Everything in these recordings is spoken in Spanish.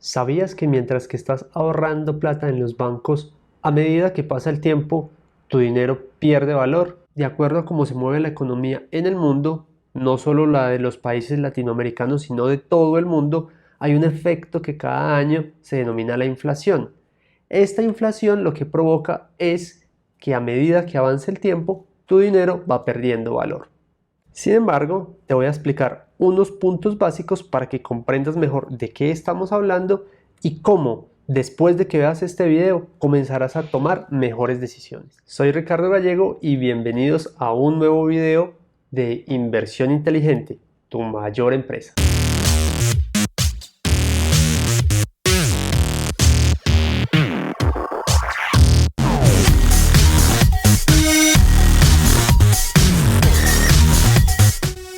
¿Sabías que mientras que estás ahorrando plata en los bancos, a medida que pasa el tiempo, tu dinero pierde valor? De acuerdo a cómo se mueve la economía en el mundo, no solo la de los países latinoamericanos, sino de todo el mundo, hay un efecto que cada año se denomina la inflación. Esta inflación lo que provoca es que a medida que avance el tiempo, tu dinero va perdiendo valor. Sin embargo, te voy a explicar unos puntos básicos para que comprendas mejor de qué estamos hablando y cómo, después de que veas este video, comenzarás a tomar mejores decisiones. Soy Ricardo Gallego y bienvenidos a un nuevo video de Inversión Inteligente, tu mayor empresa.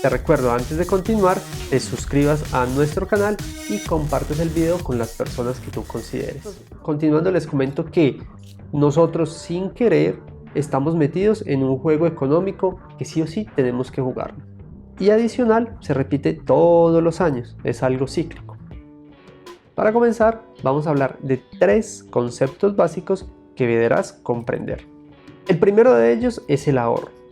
Te recuerdo antes de continuar, te suscribas a nuestro canal y compartes el video con las personas que tú consideres. Continuando, les comento que nosotros sin querer estamos metidos en un juego económico que sí o sí tenemos que jugar. Y adicional, se repite todos los años, es algo cíclico. Para comenzar, vamos a hablar de 3 conceptos básicos que deberás comprender. El primero de ellos es el ahorro.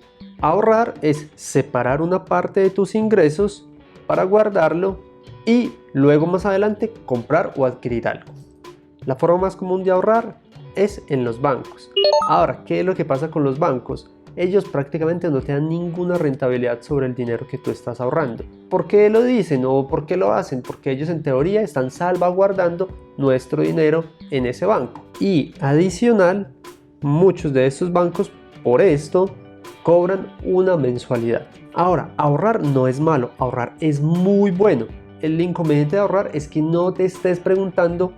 Ahorrar es separar una parte de tus ingresos para guardarlo y luego más adelante comprar o adquirir algo. La forma más común de ahorrar es en los bancos. Ahora, ¿qué es lo que pasa con los bancos? Ellos prácticamente no te dan ninguna rentabilidad sobre el dinero que tú estás ahorrando. ¿Por qué lo dicen o por qué lo hacen? Porque ellos en teoría están salvaguardando nuestro dinero en ese banco. Y adicional, muchos de estos bancos por esto cobran una mensualidad. Ahora, ahorrar no es malo, ahorrar es muy bueno. El inconveniente de ahorrar es que no te estés preguntando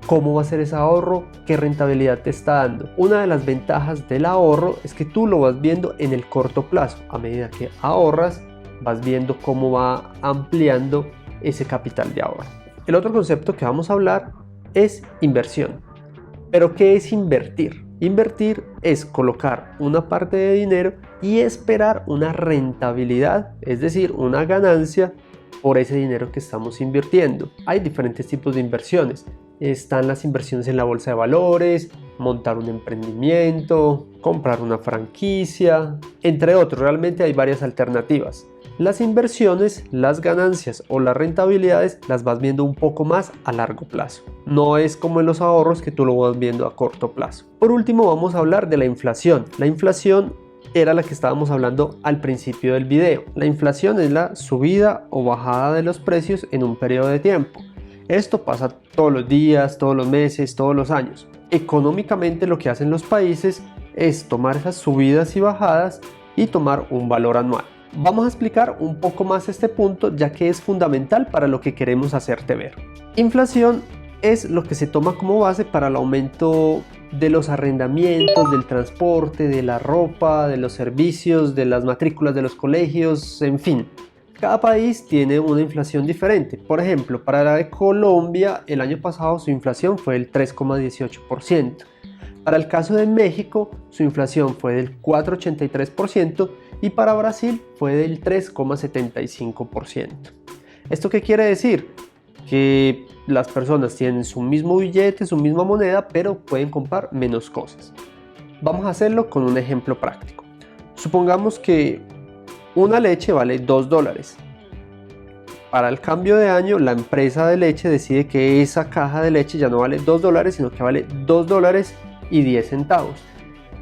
cómo va a ser ese ahorro, qué rentabilidad te está dando. Una de las ventajas del ahorro es que tú lo vas viendo en el corto plazo. A medida que ahorras, vas viendo cómo va ampliando ese capital de ahorro. El otro concepto que vamos a hablar es inversión. ¿Pero qué es invertir? Invertir es colocar una parte de dinero y esperar una rentabilidad, es decir, una ganancia por ese dinero que estamos invirtiendo. Hay diferentes tipos de inversiones. Están las inversiones en la bolsa de valores, montar un emprendimiento, comprar una franquicia, entre otros. Realmente hay varias alternativas. Las inversiones, las ganancias o las rentabilidades las vas viendo un poco más a largo plazo. No es como en los ahorros que tú lo vas viendo a corto plazo. Por último, vamos a hablar de la inflación. La inflación era la que estábamos hablando al principio del video. La inflación es la subida o bajada de los precios en un periodo de tiempo. Esto pasa todos los días, todos los meses, todos los años. Económicamente lo que hacen los países es tomar esas subidas y bajadas y tomar un valor anual. Vamos a explicar un poco más este punto, ya que es fundamental para lo que queremos hacerte ver. Inflación es lo que se toma como base para el aumento de los arrendamientos, del transporte, de la ropa, de los servicios, de las matrículas de los colegios, en fin. Cada país tiene una inflación diferente. Por ejemplo, para la de Colombia, el año pasado su inflación fue del 3,18%. Para el caso de México, su inflación fue del 4,83% y para Brasil fue del 3,75%. ¿Esto qué quiere decir? Que las personas tienen su mismo billete, su misma moneda, pero pueden comprar menos cosas. Vamos a hacerlo con un ejemplo práctico. Supongamos que una leche vale $2. Para el cambio de año, la empresa de leche decide que esa caja de leche ya no vale $2, sino que vale $2.10.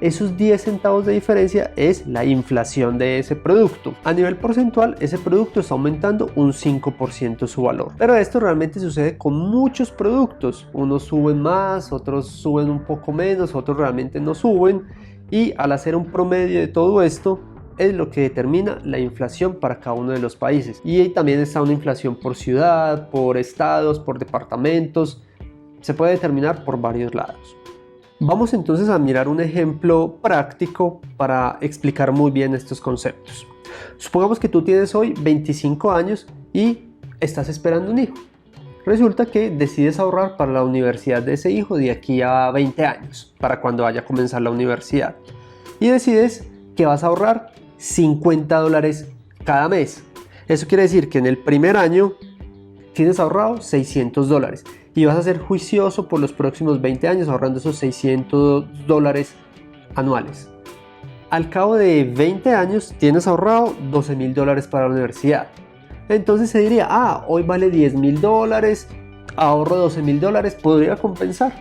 Esos 10 centavos de diferencia es la inflación de ese producto. A nivel porcentual, ese producto está aumentando un 5% su valor. Pero esto realmente sucede con muchos productos. Unos suben más, otros suben un poco menos, otros realmente no suben. Y al hacer un promedio de todo esto, es lo que determina la inflación para cada uno de los países. Y ahí también está una inflación por ciudad, por estados, por departamentos. Se puede determinar por varios lados. Vamos entonces a mirar un ejemplo práctico para explicar muy bien estos conceptos. Supongamos que tú tienes hoy 25 años y estás esperando un hijo. Resulta que decides ahorrar para la universidad de ese hijo de aquí a 20 años, para cuando vaya a comenzar la universidad. Y decides que vas a ahorrar $50 cada mes. Eso quiere decir que en el primer año tienes ahorrado $600 y vas a ser juicioso por los próximos 20 años ahorrando esos $600 anuales. Al cabo de 20 años tienes ahorrado $12,000 para la universidad. Entonces se diría, hoy vale $10,000, ahorro $12,000, ¿podría compensar?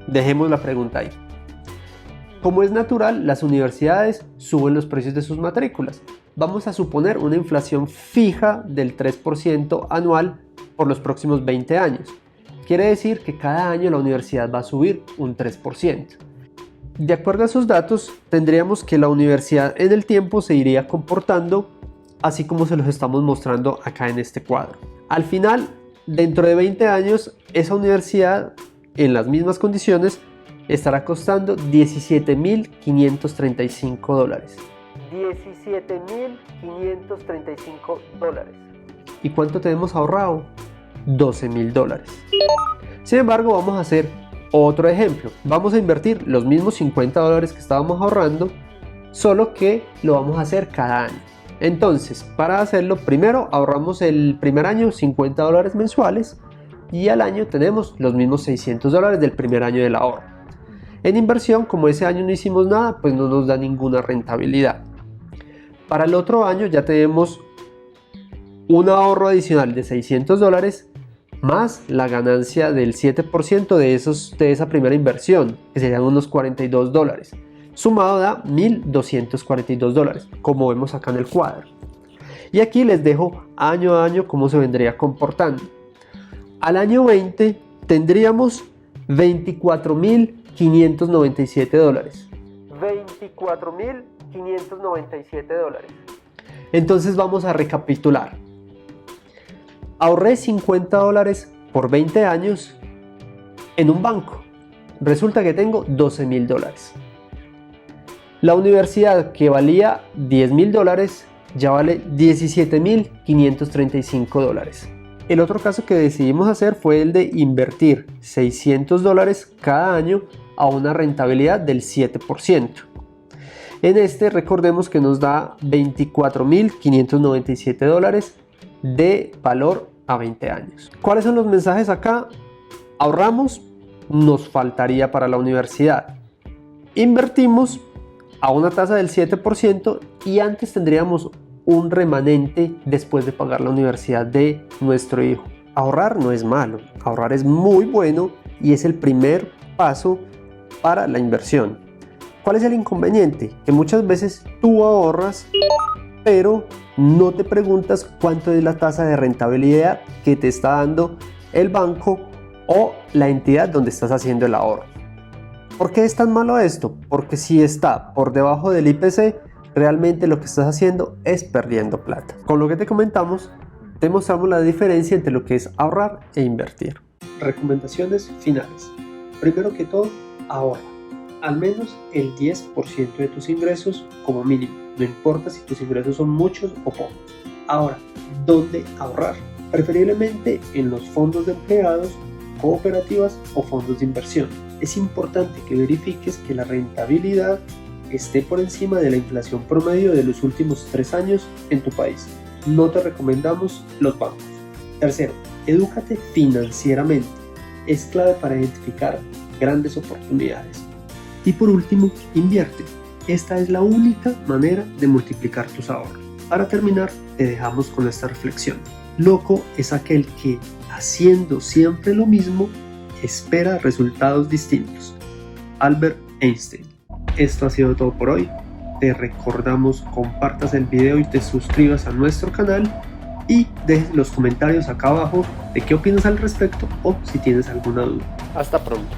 Dejemos la pregunta ahí. Como es natural, las universidades suben los precios de sus matrículas. Vamos a suponer una inflación fija del 3% anual por los próximos 20 años. Quiere decir que cada año la universidad va a subir un 3%. De acuerdo a esos datos, tendríamos que la universidad en el tiempo se iría comportando así como se los estamos mostrando acá en este cuadro. Al final, dentro de 20 años, esa universidad en las mismas condiciones estará costando $17,535. $17,535. ¿Y cuánto tenemos ahorrado? $12,000. Sin embargo, vamos a hacer otro ejemplo. Vamos a invertir los mismos $50 que estábamos ahorrando, solo que lo vamos a hacer cada año. Entonces, para hacerlo, primero ahorramos el primer año $50 mensuales y al año tenemos los mismos $600 del primer año del ahorro. En inversión, como ese año no hicimos nada, pues no nos da ninguna rentabilidad. Para el otro año ya tenemos un ahorro adicional de $600 más la ganancia del 7% de esa primera inversión, que serían unos $42. Sumado da $1,242, como vemos acá en el cuadro. Y aquí les dejo año a año cómo se vendría comportando. Al año 20 tendríamos $24,597. $24,597. Entonces vamos a recapitular. Ahorré $50 por 20 años en un banco. Resulta que tengo $12,000. La universidad, que valía $10,000, ya vale $17,535. El otro caso que decidimos hacer fue el de invertir $600 cada año a una rentabilidad del 7%. En este, recordemos que nos da $24,597 de valor a 20 años. ¿Cuáles son los mensajes acá? Ahorramos, nos faltaría para la universidad. Invertimos a una tasa del 7% y antes tendríamos un remanente después de pagar la universidad de nuestro hijo. Ahorrar no es malo, ahorrar es muy bueno y es el primer paso para la inversión. ¿Cuál es el inconveniente? Que muchas veces tú ahorras, pero no te preguntas cuánto es la tasa de rentabilidad que te está dando el banco o la entidad donde estás haciendo el ahorro. ¿Por qué es tan malo esto? Porque si está por debajo del IPC, realmente lo que estás haciendo es perdiendo plata. Con lo que te comentamos, te mostramos la diferencia entre lo que es ahorrar e invertir. Recomendaciones finales. Primero que todo, ahorra al menos el 10% de tus ingresos como mínimo. No importa si tus ingresos son muchos o pocos. Ahora, ¿dónde ahorrar? Preferiblemente en los fondos de empleados, cooperativas o fondos de inversión. Es importante que verifiques que la rentabilidad esté por encima de la inflación promedio de los últimos 3 años en tu país. No te recomendamos los bancos. Tercero, edúcate financieramente. Es clave para identificar grandes oportunidades. Y por último, invierte. Esta es la única manera de multiplicar tus ahorros. Para terminar, te dejamos con esta reflexión. Loco es aquel que, haciendo siempre lo mismo, espera resultados distintos. Albert Einstein. Esto ha sido todo por hoy. Te recordamos compartas el video y te suscribas a nuestro canal y dejes los comentarios acá abajo de qué opinas al respecto o si tienes alguna duda. Hasta pronto.